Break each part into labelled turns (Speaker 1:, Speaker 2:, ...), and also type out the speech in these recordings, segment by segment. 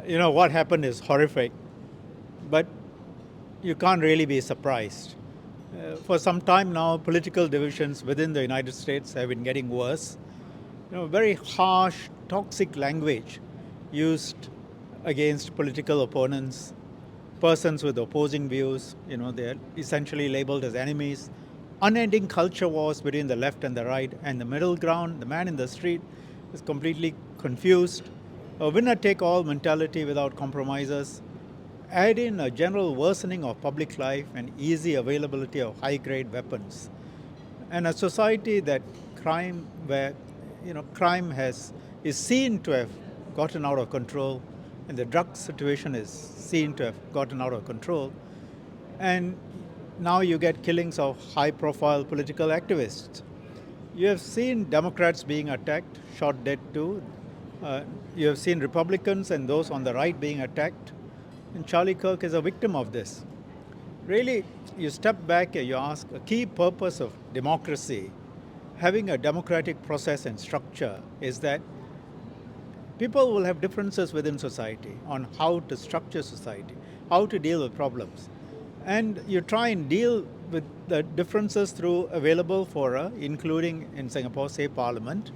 Speaker 1: What happened is horrific, but you can't really be surprised. For some time now, political divisions within the United States have been getting worse. Very harsh, toxic language used against political opponents, persons with opposing views. They're essentially labeled as enemies. Unending culture wars between the left and the right, and the middle ground, the man in the street, is completely confused. A winner take all mentality without compromises. Add in a general worsening of public life and easy availability of high grade weapons. And a society that crime where crime is seen to have gotten out of control, and the drug situation is seen to have gotten out of control, and now you get killings of high profile political activists. You have seen Democrats being attacked, shot dead too. You have seen Republicans and those on the right being attacked, and Charlie Kirk is a victim of this. Really, you step back and you ask, a key purpose of democracy, having a democratic process and structure, is that people will have differences within society on how to structure society, how to deal with problems. And you try and deal with the differences through available fora, including in Singapore, say, Parliament.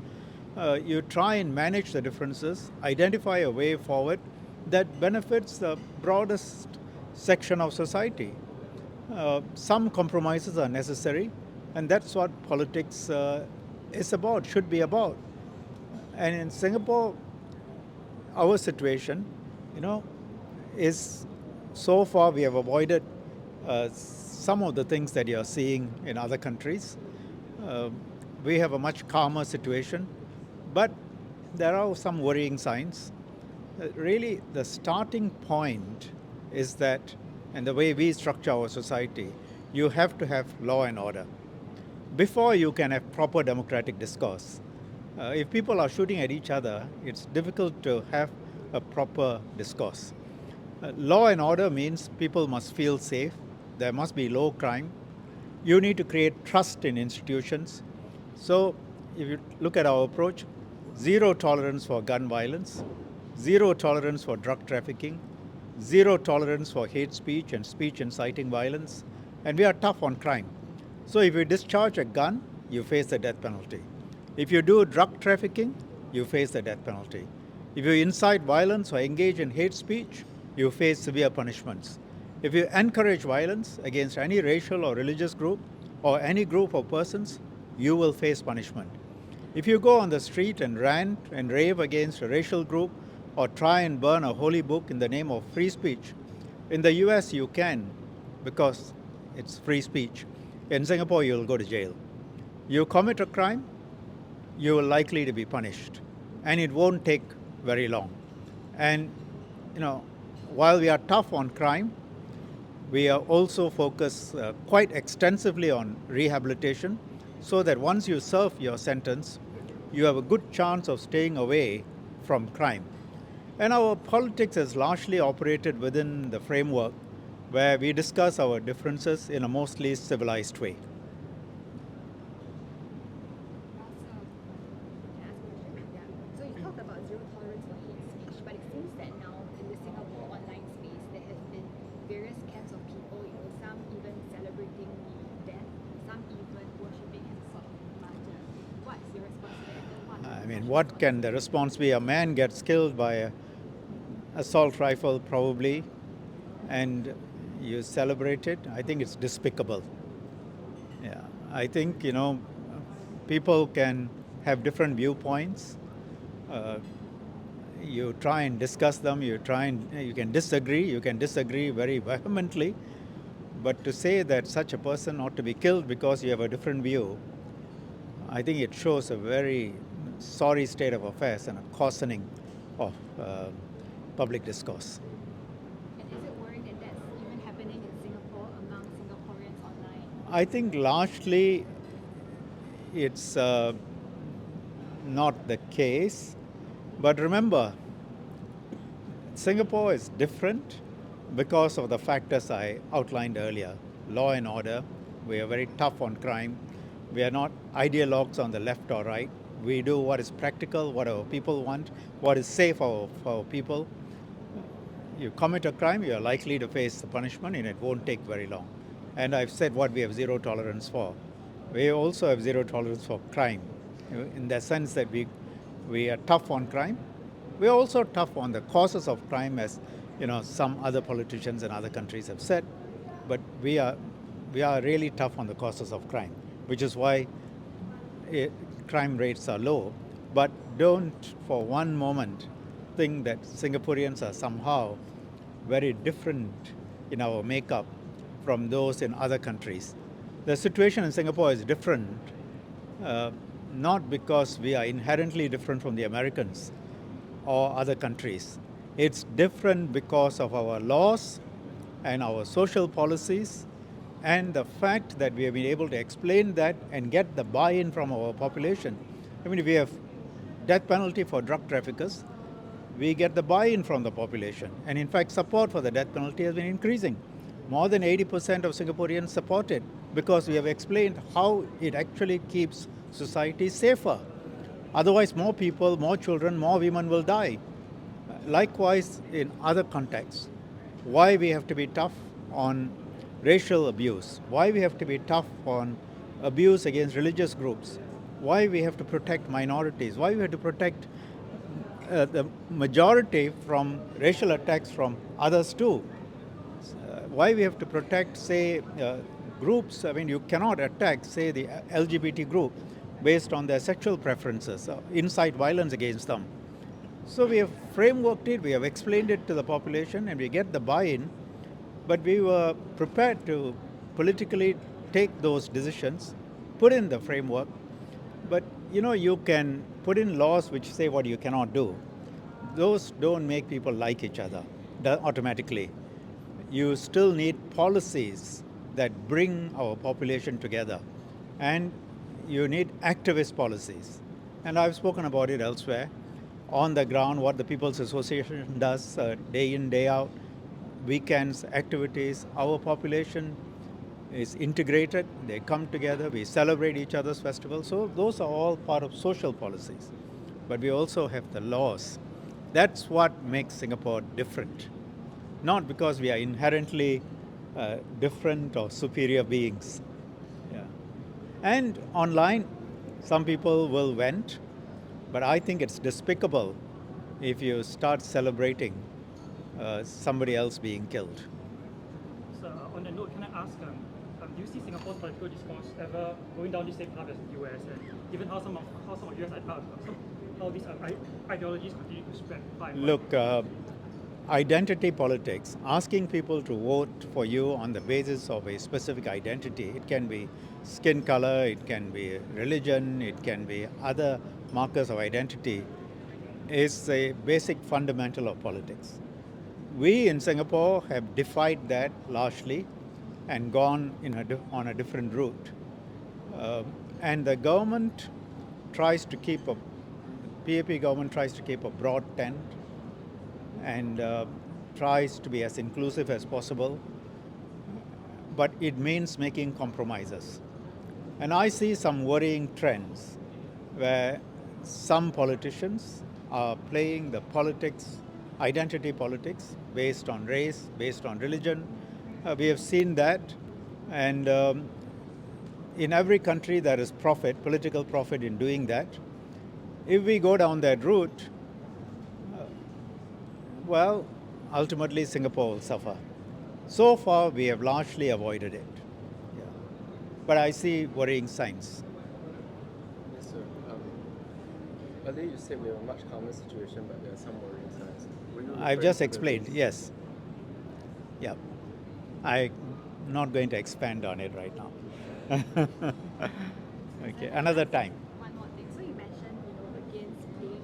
Speaker 1: You try and manage the differences, identify a way forward that benefits the broadest section of society. Some compromises are necessary, and that's what politics is about, should be about. And in Singapore, our situation, is so far we have avoided some of the things that you're seeing in other countries. We have a much calmer situation, but there are some worrying signs. Really, the starting point is that, and the way we structure our society, you have to have law and order before you can have proper democratic discourse. If people are shooting at each other, it's difficult to have a proper discourse. Law and order means people must feel safe, there must be low crime, you need to create trust in institutions. So, if you look at our approach, zero tolerance for gun violence, zero tolerance for drug trafficking, zero tolerance for hate speech and speech inciting violence, and we are tough on crime. So if you discharge a gun, you face the death penalty. If you do drug trafficking, you face the death penalty. If you incite violence or engage in hate speech, you face severe punishments. If you encourage violence against any racial or religious group or any group of persons, you will face punishment. If you go on the street and rant and rave against a racial group or try and burn a holy book in the name of free speech, in the US you can, because it's free speech. In Singapore, you'll go to jail. You commit a crime, you are likely to be punished, and it won't take very long. And while we are tough on crime, we are also focused quite extensively on rehabilitation, so that once you serve your sentence, you have a good chance of staying away from crime. And our politics has largely operated within the framework where we discuss our differences in a mostly civilized way.
Speaker 2: So you talked about zero tolerance for hate speech, but it seems that now in the Singapore online space, there have been various camps of people, some even celebrating death, some even worshipping and sort of martyr. What's your response to that?
Speaker 1: I mean, what can the response be? A man gets killed by an assault rifle, probably, and you celebrate it. I think it's despicable. Yeah, I think people can have different viewpoints. You try and discuss them. You can disagree. You can disagree very vehemently. But to say that such a person ought to be killed because you have a different view, I think it shows a very sorry state of affairs and a coarsening of public discourse.
Speaker 2: And is it worrying that that's even happening in Singapore among Singaporeans online?
Speaker 1: I think largely it's not the case. But remember, Singapore is different because of the factors I outlined earlier. Law and order, we are very tough on crime. We are not ideologues on the left or right. We do what is practical, what our people want, what is safe for our people. you commit a crime, you are likely to face the punishment, and it won't take very long. And I've said what we have zero tolerance for. We also have zero tolerance for crime, in the sense that we are tough on crime. We are also tough on the causes of crime, as some other politicians in other countries have said. But we are really tough on the causes of crime, which is why crime rates are low. But don't for one moment think that Singaporeans are somehow very different in our makeup from those in other countries. The situation in Singapore is different, uh, not because we are inherently different from the Americans or other countries. It's different because of our laws and our social policies and the fact that we have been able to explain that and get the buy-in from our population. I mean, if we have death penalty for drug traffickers, we get the buy-in from the population. And in fact, support for the death penalty has been increasing. More than 80% of Singaporeans support it because we have explained how it actually keeps society safer. Otherwise, more people, more children, more women will die. Likewise, in other contexts, why we have to be tough on racial abuse, why we have to be tough on abuse against religious groups, why we have to protect minorities, why we have to protect the majority from racial attacks from others too. Why we have to protect, say, groups. I mean, you cannot attack, say, the LGBT group based on their sexual preferences, incite violence against them. So we have frameworked it, we have explained it to the population, and we get the buy-in. But we were prepared to politically take those decisions, put in the framework. But you can put in laws which say what you cannot do. Those don't make people like each other automatically. You still need policies that bring our population together. And you need activist policies. And I've spoken about it elsewhere. On the ground, what the People's Association does day in, day out, weekends, activities, our population is integrated. They come together, we celebrate each other's festivals. So those are all part of social policies. But we also have the laws. That's what makes Singapore different. Not because we are inherently different or superior beings. Yeah. And online, some people will vent, but I think it's despicable if you start celebrating somebody else being killed.
Speaker 3: So on that note, can I ask, do you see Singapore's political discourse ever going down the same path as the US? And given how some of US how these ideologies continue to spread by
Speaker 1: Look, identity politics, asking people to vote for you on the basis of a specific identity, it can be skin color, it can be religion, it can be other markers of identity, is a basic fundamental of politics. We in Singapore have defied that largely and gone on a different route. And the government tries to keep PAP government tries to keep a broad tent and tries to be as inclusive as possible, but it means making compromises. And I see some worrying trends where some politicians are playing the politics, identity politics, based on race, based on religion. We have seen that, and in every country there is profit, political profit in doing that. If we go down that route, well, ultimately Singapore will suffer. So far, we have largely avoided it. Yeah. But I see worrying signs.
Speaker 4: Yes, sir. Earlier you said we have a much calmer situation, but there are some worrying signs.
Speaker 1: I've just explained, yes. Yeah. I'm not going to expand on it right now. Okay, another time.
Speaker 2: One more thing. So you mentioned, against playing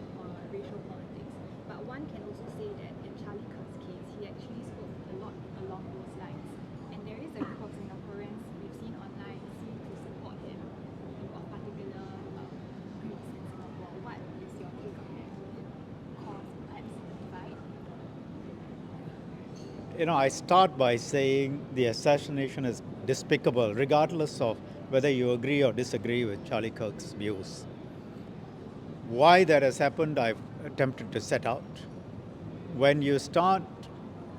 Speaker 2: racial politics, but one can also say that in Charlie Kirk's case, he actually spoke a lot along those lines. And there is a group of Singaporeans we've seen online seem to support him of particular groups in Singapore. What is your take on that? Will it cause perhaps a divide?
Speaker 1: I start by saying the assassination is despicable, regardless of whether you agree or disagree with Charlie Kirk's views. Why that has happened, I've attempted to set out. When you start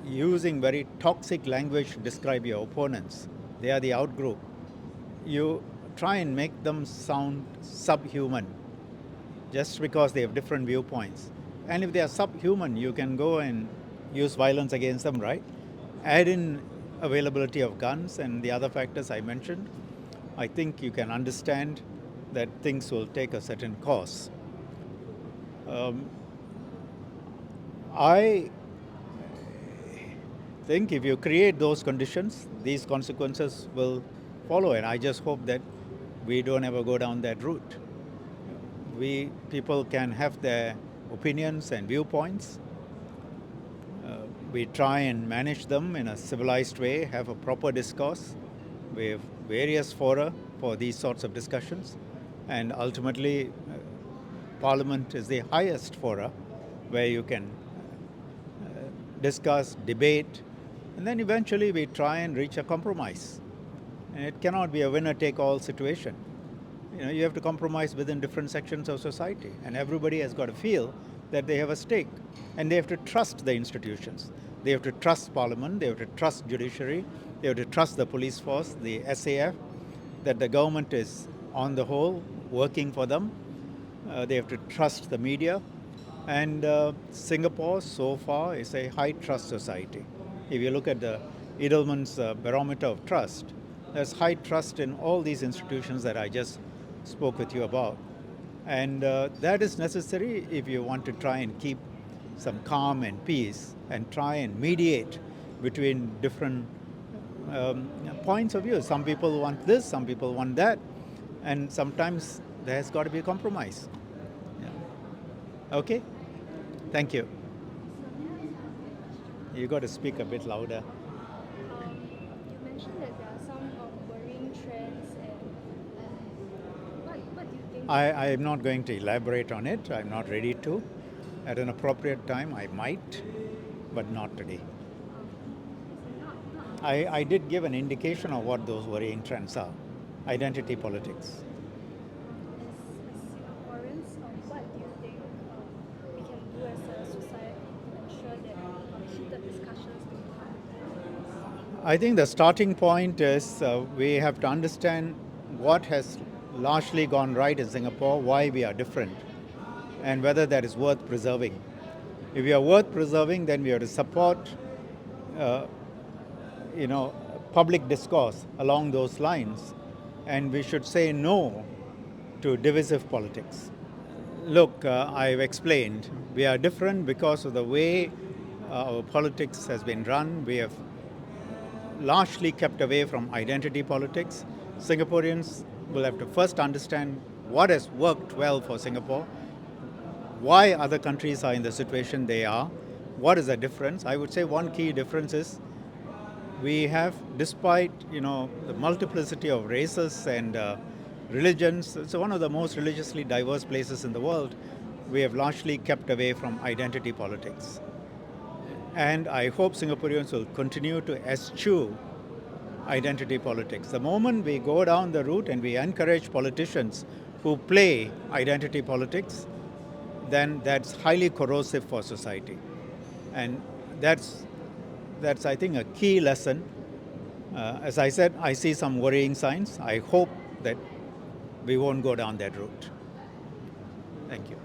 Speaker 1: using very toxic language to describe your opponents. They are the outgroup. You try and make them sound subhuman just because they have different viewpoints. And if they are subhuman, you can go and use violence against them, right? Add in availability of guns and the other factors I mentioned. I think you can understand that things will take a certain course. I think if you create those conditions, these consequences will follow, and I just hope that we don't ever go down that route. People can have their opinions and viewpoints. We try and manage them in a civilized way, have a proper discourse. We have various fora for these sorts of discussions, and ultimately, Parliament is the highest fora where you can discuss, debate, and then eventually we try and reach a compromise. And it cannot be a winner-take-all situation. You have to compromise within different sections of society, and everybody has got to feel that they have a stake, and they have to trust the institutions. They have to trust Parliament, they have to trust judiciary, they have to trust the police force, the SAF, that the government is, on the whole, working for them. They have to trust the media. And Singapore, so far, is a high-trust society. If you look at the Edelman's barometer of trust, there's high trust in all these institutions that I just spoke with you about. And that is necessary if you want to try and keep some calm and peace and try and mediate between different points of view. Some people want this, some people want that, and sometimes there's got to be a compromise. Yeah. Okay? Thank you. You got to speak a bit louder.
Speaker 2: You mentioned that there are some worrying trends, and what do you think?
Speaker 1: I am not going to elaborate on it. I'm not ready to. At an appropriate time, I might, but not today. I did give an indication of what those worrying trends are. Identity politics.
Speaker 2: As Singaporeans, what do you think we can do as a society to ensure that heated discussions don't happen?
Speaker 1: I think the starting point is we have to understand what has largely gone right in Singapore, why we are different, and whether that is worth preserving. If we are worth preserving, then we have to support public discourse along those lines, and we should say no to divisive politics. Look, I've explained, we are different because of the way our politics has been run. We have largely kept away from identity politics. Singaporeans will have to first understand what has worked well for Singapore, why other countries are in the situation they are, what is the difference. I would say one key difference is we have, despite the multiplicity of races and religions, it's one of the most religiously diverse places in the world, we have largely kept away from identity politics. And I hope Singaporeans will continue to eschew identity politics. The moment we go down the route and we encourage politicians who play identity politics, then that's highly corrosive for society. And that's I think, a key lesson. As I said, I see some worrying signs. I hope that we won't go down that route. Thank you.